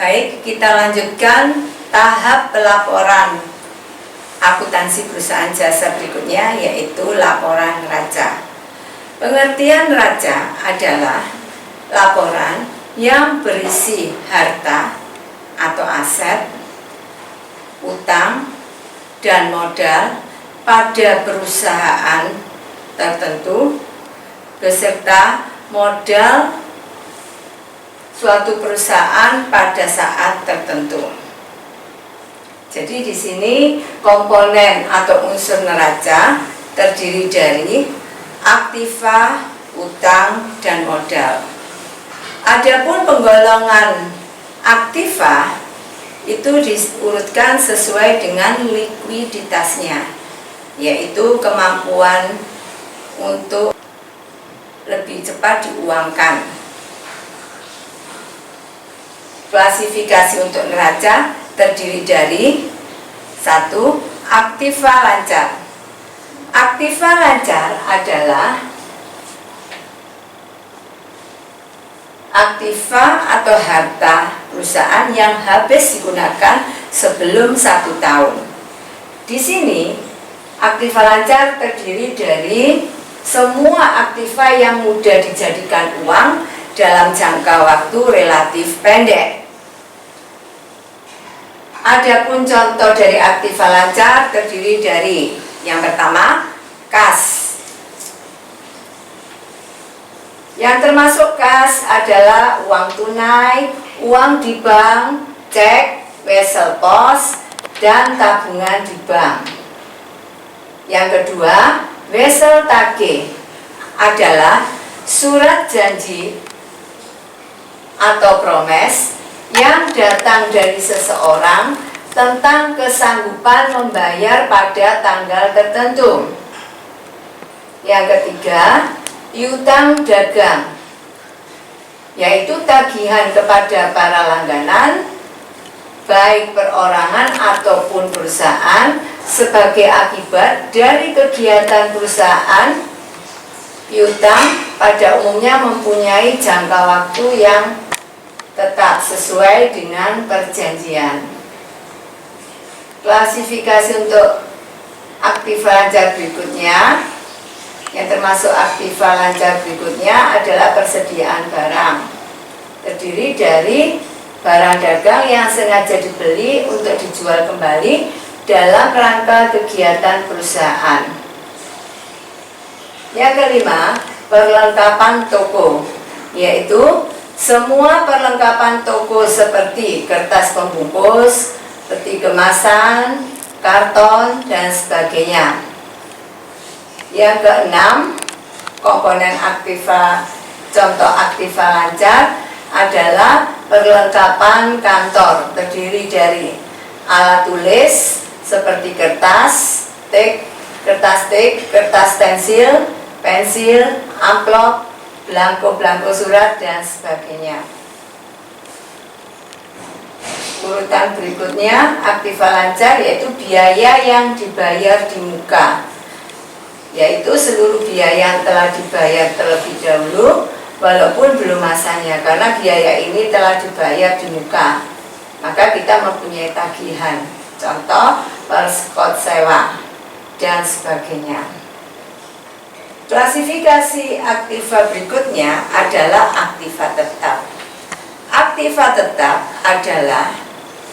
Baik, kita lanjutkan tahap pelaporan akuntansi perusahaan jasa berikutnya, yaitu laporan neraca. Pengertian neraca adalah laporan yang berisi harta atau aset, utang, dan modal pada perusahaan tertentu beserta modal suatu perusahaan pada saat tertentu. Jadi di sini komponen atau unsur neraca terdiri dari aktiva, utang, dan modal. Adapun penggolongan aktiva itu diurutkan sesuai dengan likuiditasnya, yaitu kemampuan untuk lebih cepat diuangkan. Klasifikasi untuk neraca terdiri dari 1. Aktiva lancar. Aktiva lancar adalah aktiva atau harta perusahaan yang habis digunakan sebelum 1 tahun. Di sini aktiva lancar terdiri dari semua aktiva yang mudah dijadikan uang dalam jangka waktu relatif pendek. Adapun contoh dari aktiva lancar terdiri dari yang pertama, kas. Yang termasuk kas adalah uang tunai, uang di bank, cek, wesel pos, dan tabungan di bank. Yang kedua, wesel tagih adalah surat janji atau promes yang datang dari seseorang tentang kesanggupan membayar pada tanggal tertentu. Yang ketiga, piutang dagang, yaitu tagihan kepada para langganan, baik perorangan ataupun perusahaan, sebagai akibat dari kegiatan perusahaan. Piutang pada umumnya mempunyai jangka waktu yang tetap sesuai dengan perjanjian. Klasifikasi untuk aktiva lancar berikutnya, yang termasuk aktiva lancar berikutnya adalah persediaan barang. Terdiri dari barang dagang yang sengaja dibeli untuk dijual kembali dalam rangka kegiatan perusahaan. Yang kelima, perlengkapan toko, yaitu semua perlengkapan toko seperti kertas pembungkus, peti kemasan, karton, dan sebagainya. Yang keenam, komponen aktiva, contoh aktiva lancar adalah perlengkapan kantor, terdiri dari alat tulis seperti kertas tik, kertas pensil, amplop, belangko surat, dan sebagainya. Urutan berikutnya, aktiva lancar yaitu biaya yang dibayar di muka, yaitu seluruh biaya yang telah dibayar terlebih dahulu walaupun belum masanya, karena biaya ini telah dibayar di muka, maka kita mempunyai tagihan, contoh perskot sewa, dan sebagainya. Klasifikasi aktiva berikutnya adalah aktiva tetap. Aktiva tetap adalah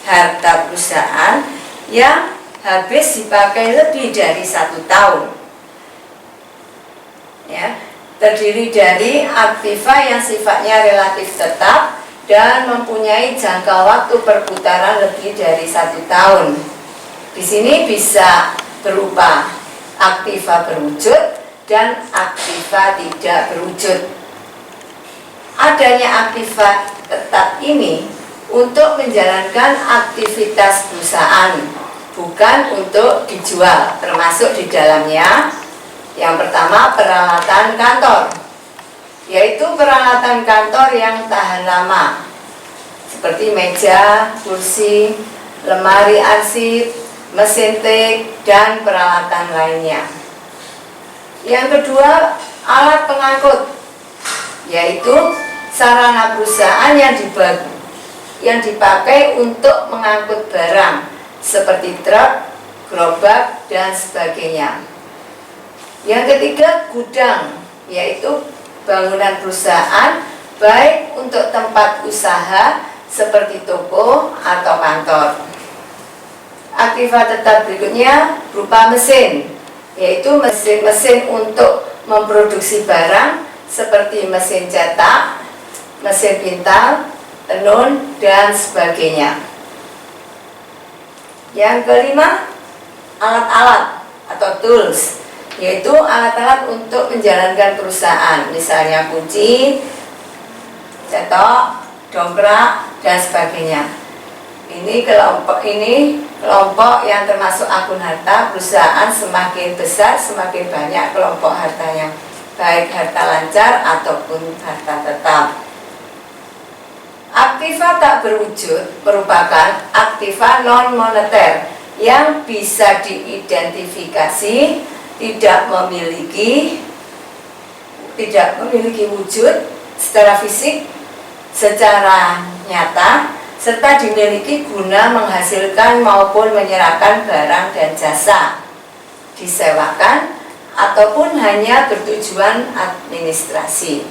harta perusahaan yang habis dipakai lebih dari 1 tahun. Ya, terdiri dari aktiva yang sifatnya relatif tetap dan mempunyai jangka waktu perputaran lebih dari 1 tahun. Di sini bisa berupa aktiva berwujud dan aktiva tidak berwujud. Adanya aktiva tetap ini untuk menjalankan aktivitas perusahaan, bukan untuk dijual, termasuk di dalamnya yang pertama peralatan kantor, yaitu peralatan kantor yang tahan lama seperti meja, kursi, lemari arsip, mesin tik, dan peralatan lainnya. Yang kedua, alat pengangkut, yaitu sarana perusahaan yang yang dipakai untuk mengangkut barang seperti truk, gerobak, dan sebagainya. Yang ketiga, gudang, yaitu bangunan perusahaan baik untuk tempat usaha seperti toko atau kantor. Aktiva tetap berikutnya berupa mesin, yaitu mesin-mesin untuk memproduksi barang seperti mesin cetak, mesin pintal, tenun, dan sebagainya. Yang kelima, alat-alat atau tools, yaitu alat-alat untuk menjalankan perusahaan, misalnya kunci, cetok, dongkrak, dan sebagainya. Ini kelompok yang termasuk akun harta perusahaan. Semakin besar semakin banyak kelompok hartanya, baik harta lancar ataupun harta tetap. Aktiva tak berwujud merupakan aktiva non-moneter yang bisa diidentifikasi, tidak memiliki wujud secara fisik, secara nyata, serta dimiliki guna menghasilkan maupun menyerahkan barang dan jasa, disewakan ataupun hanya bertujuan administrasi.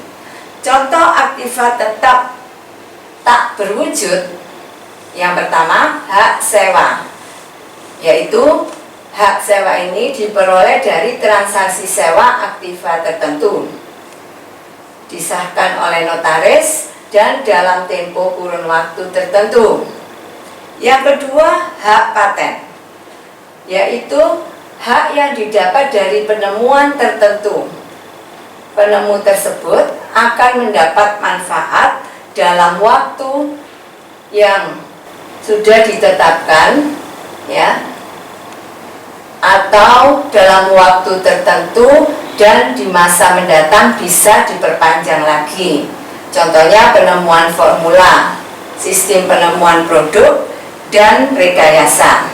Contoh aktiva tetap tak berwujud, yang pertama, hak sewa, yaitu hak sewa ini diperoleh dari transaksi sewa aktiva tertentu, disahkan oleh notaris dan dalam tempo kurun waktu tertentu. Yang kedua, hak paten, yaitu hak yang didapat dari penemuan tertentu. Penemu tersebut akan mendapat manfaat dalam waktu yang sudah ditetapkan, ya, atau dalam waktu tertentu dan di masa mendatang bisa diperpanjang lagi. Contohnya penemuan formula, sistem penemuan produk, dan rekayasa.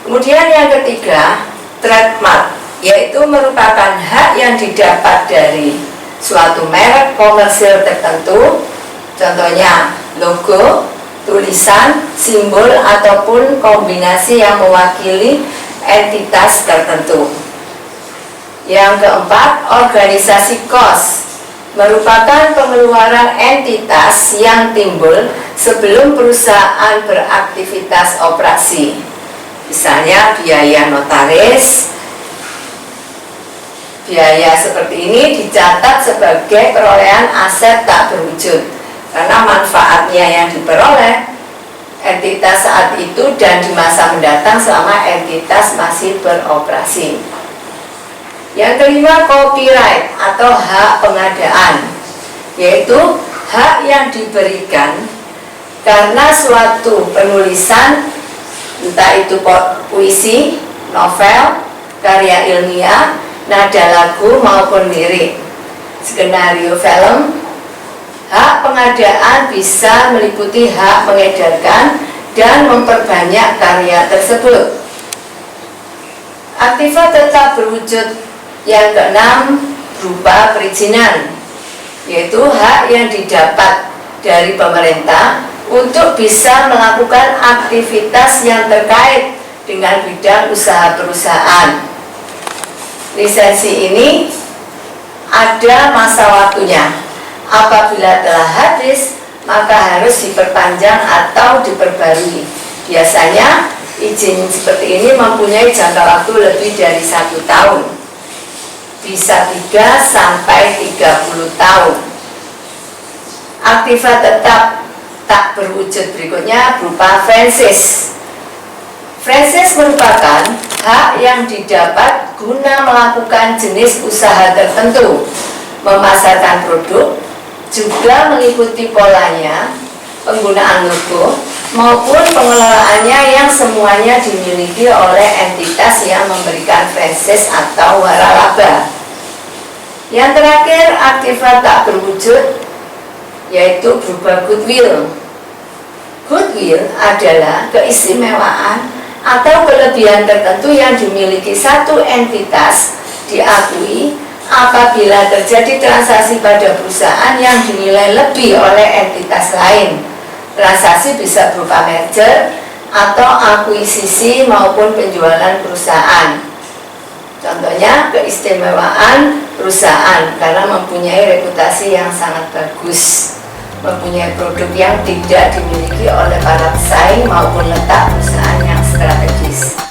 Kemudian yang ketiga, trademark, yaitu merupakan hak yang didapat dari suatu merek komersil tertentu, contohnya logo, tulisan, simbol, ataupun kombinasi yang mewakili entitas tertentu. Yang keempat, organisasi cost, merupakan pengeluaran entitas yang timbul sebelum perusahaan beraktivitas operasi. Misalnya biaya notaris. Biaya seperti ini dicatat sebagai perolehan aset tak berwujud, karena manfaatnya yang diperoleh entitas saat itu dan di masa mendatang selama entitas masih beroperasi. Yang kelima, copyright atau hak pengadaan, yaitu hak yang diberikan karena suatu penulisan, entah itu puisi, novel, karya ilmiah, nada lagu maupun lirik, skenario film. Hak pengadaan bisa meliputi hak mengedarkan dan memperbanyak karya tersebut. Aktiva tetap berwujud yang keenam berupa perizinan, yaitu hak yang didapat dari pemerintah untuk bisa melakukan aktivitas yang terkait dengan bidang usaha perusahaan. Lisensi ini ada masa waktunya. Apabila telah habis, maka harus diperpanjang atau diperbarui. Biasanya izin seperti ini mempunyai jangka waktu lebih dari 1 tahun, bisa 3 sampai 30 tahun. Aktiva tetap tak berwujud berikutnya berupa franchise. Franchise merupakan hak yang didapat guna melakukan jenis usaha tertentu, memasarkan produk, juga mengikuti polanya, penggunaan logo, maupun pengelolaannya yang semuanya dimiliki oleh entitas yang memberikan franchise atau waralaba. Yang terakhir, aktiva tak berwujud, yaitu berupa goodwill. Goodwill adalah keistimewaan atau kelebihan tertentu yang dimiliki satu entitas diakui apabila terjadi transaksi pada perusahaan yang dinilai lebih oleh entitas lain. Transaksi bisa berupa merger atau akuisisi maupun penjualan perusahaan. Contohnya keistimewaan perusahaan karena mempunyai reputasi yang sangat bagus, mempunyai produk yang tidak dimiliki oleh para pesaing maupun letak perusahaan yang strategis.